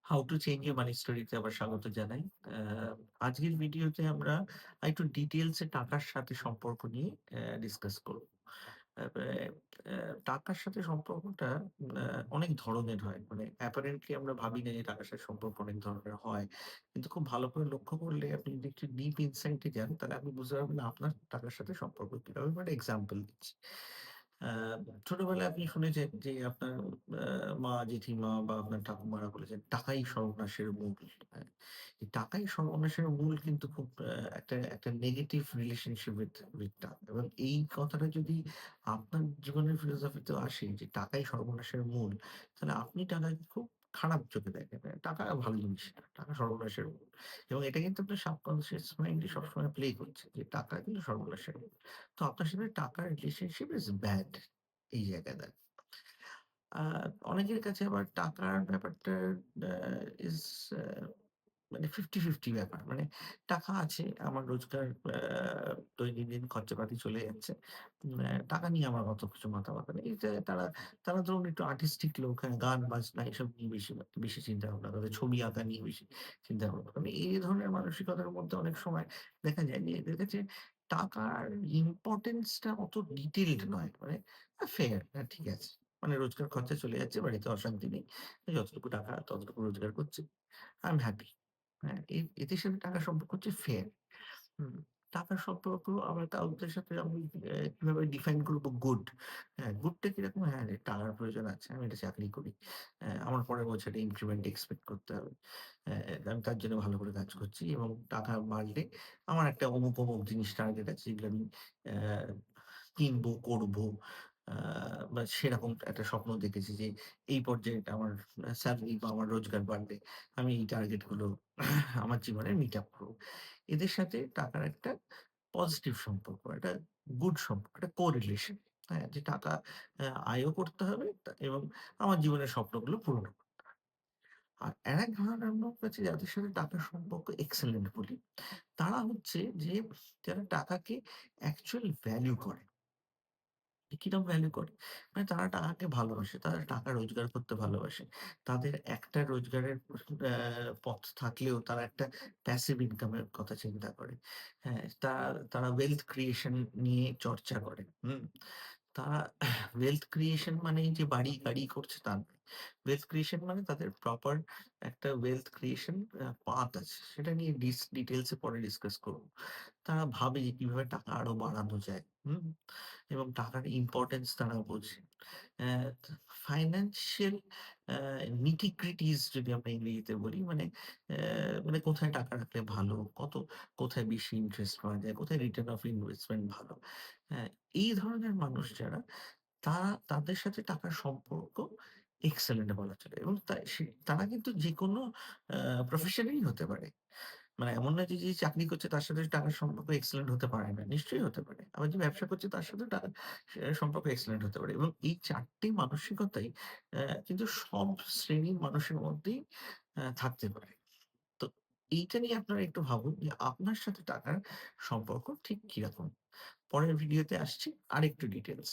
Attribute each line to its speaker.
Speaker 1: How to change your money স্টোরিতে আবার স্বাগত জানাই। আ আজকের ভিডিওতে আমরা একটু ডিটেইলস এ টাকার সাথে সম্পর্ক নিয়ে ডিসকাস করব। তারপরে টাকার সাথে সম্পর্কটা আ অনেক ধরনের হয়। মানে অ্যাপারেন্টলি আমরা ভাবি না যে টাকার সাথে সম্পর্ক অনেক ধরনের হয়। কিন্তু খুব ভালো করে লক্ষ্য করলে আপনি যদি একটু ডিপ ইনসাইট এ যান তাহলে আপনি বুঝতে পারবেন আপনার টাকার সাথে সম্পর্ক কি। আমি একটা এক্সাম্পল দিচ্ছি। আ ছোটবেলায় আপনি শুনেছেন যে আপনার আ মা, জেঠিমা বা আপনার ঠাকুমারা বলেছেন, "টাকাই সর্বনাশের মূল।" হ্যাঁ? এই টাকাই সর্বনাশের মূল কিন্তু খুব একটা নেগেটিভ রিলেশনশিপ উইথ টাকা এবং এই কথাটা যদি আপনার জীবনের ফিলোসফিতেও আসে যে টাকাই সর্বনাশের মূল, তাহলে আপনি টাকাকে খুব খারাপ চোখে দেখেন। টাকা ভালো জিনিস না। টাকা সর্বনাশের মূল। এবং এটা কিন্তু আপনার সাবকন্সিয়াস মাইন্ডে সবসময় প্লে করছে যে টাকা কিন্তু সর্বনাশের মূল। তো আপনার সাথে টাকার রিলেশনশিপ ইস ব্যাড এই জায়গায় দাঁড়িয়ে। আ অনেকের কাছে আবার টাকার ব্যাপারটা আ ইস আ মানে 50-50 ব্যাপার। মানে টাকা আছে, আমার রোজগার দৈনন্দিন খরচাপাতি চলে যাচ্ছে। টাকা নিয়ে আমার অত কিছু মাথা ব্যাথা নেই। এটা তারা ধরুন একটু আর্টিস্টিক লোক, হ্যাঁ? গান বাজনা এসব নিয়ে বেশি বেশি চিন্তা ভাবনা করে। ছবি আঁকা নিয়ে বেশি চিন্তা ভাবনা করে। এই ধরনের মানসিকতার মধ্যে অনেক সময় দেখা যায় যে এদের কাছে টাকার ইম্পোর্টেন্স টা অত ডিটেইলড নয়। মানে ফেয়ার, ঠিক আছে। মানে রোজকার খরচা চলে যাচ্ছে, বাড়িতে অশান্তি নেই। যতটুকু টাকা ততটুকু রোজগার করছি। I am happy. হ্যাঁ? এদের সাথে টাকার সম্পর্ক হচ্ছে ফেয়ার। হুম। টাকার সম্পর্ক আবার ওদের সাথে আমি কিভাবে ডিফাইন করব গুড। হ্যাঁ, গুডটা কিরকম? হ্যাঁ, টাকার প্রয়োজন আছে। আমি একটা চাকরি করি। আমার পরের বছরে ইনক্রিমেন্ট এক্সপেক্ট করতে হবে। আমি তার জন্য ভালো করে কাজ করছি এবং টাকা বাড়লে আমার একটা অমুক জিনিস টার্গেট আছে যেগুলো আমি অ্যা কিনবো, করবো। আ বা সেরকম একটা স্বপ্ন দেখেছি যে এই পর্যায়ে আমার সেলারি বা আমার রোজগার বাড়লে আমি এই টার্গেট গুলো আমার জীবনে মিট আপ করব। এদের সাথে টাকার একটা পজিটিভ সম্পর্ক, একটা গুড সম্পর্ক, একটা কোরিলেশন। হ্যাঁ? যে টাকা আয়ও করতে হবে এবং আমার জীবনের স্বপ্নগুলো পূরণ করতে হবে। আর আরেক ধরনের লোক আছে যাদের সাথে টাকার সম্পর্ক এক্সেলেন্ট বলি। তারা হচ্ছে যে যারা টাকাকে অ্যাকচুয়াল ভ্যালু করে। কিরকম ভ্যালু করে? মানে তারা টাকাকে ভালোবাসে। তারা টাকা রোজগার করতে ভালোবাসে। তাদের একটা রোজগারের অ্যা পথ থাকলেও তারা একটা প্যাসিভ ইনকাম এর কথা চিন্তা করে। হ্যাঁ? তারা ওয়েলথ ক্রিয়েশন নিয়ে চর্চা করে। হুম? তারা ওয়েলথ ক্রিয়েশন মানেই যে বাড়ি-গাড়ি করছে তা নয়। ওয়েলথ ক্রিয়েশন মানে তাদের প্রপার একটা ওয়েলথ ক্রিয়েশন পাথ আছে। সেটা নিয়ে ডিটেইলস এ পরে ডিসকাস করব। তারা ভাবে যে কিভাবে টাকা আরো বাড়ানো যায়। হুম? এবং টাকার ইম্পোর্টেন্স তারা বোঝে। অ্যা ফাইন্যান্সিয়াল অ্যা নিটিগ্রিটিস যদি আমরা ইংরেজিতে বলি মানে কোথায় টাকা রাখলে ভালো, কোথায় বেশি ইন্টারেস্ট পাওয়া যায়, কোথায় রিটার্ন অফ ইনভেস্টমেন্ট ভালো। হ্যাঁ? এই ধরনের মানুষ যারা তাদের সাথে টাকার সম্পর্ক এক্সেলেন্ট বলা চলে এবং তারা কিন্তু যেকোনো প্রফেশনেরই হতে পারে। মানে এমন নয় যে চাকরি করছে তার সাথে টাকার সম্পর্ক এক্সেলেন্ট হতে পারে না। নিশ্চয়ই হতে পারে। আবার যে ব্যবসা করছে তার সাথেও টাকার সম্পর্ক এক্সেলেন্ট হতে পারে এবং এই ৪ টি মানসিকতাই কিন্তু সব শ্রেণীর মানুষের মধ্যেই থাকতে পারে। তো এইটা নিয়ে আপনারা একটু ভাবুন যে আপনার সাথে টাকার সম্পর্ক ঠিক কিরকম? পরের ভিডিওতে আসছি আরেকটু ডিটেইলস।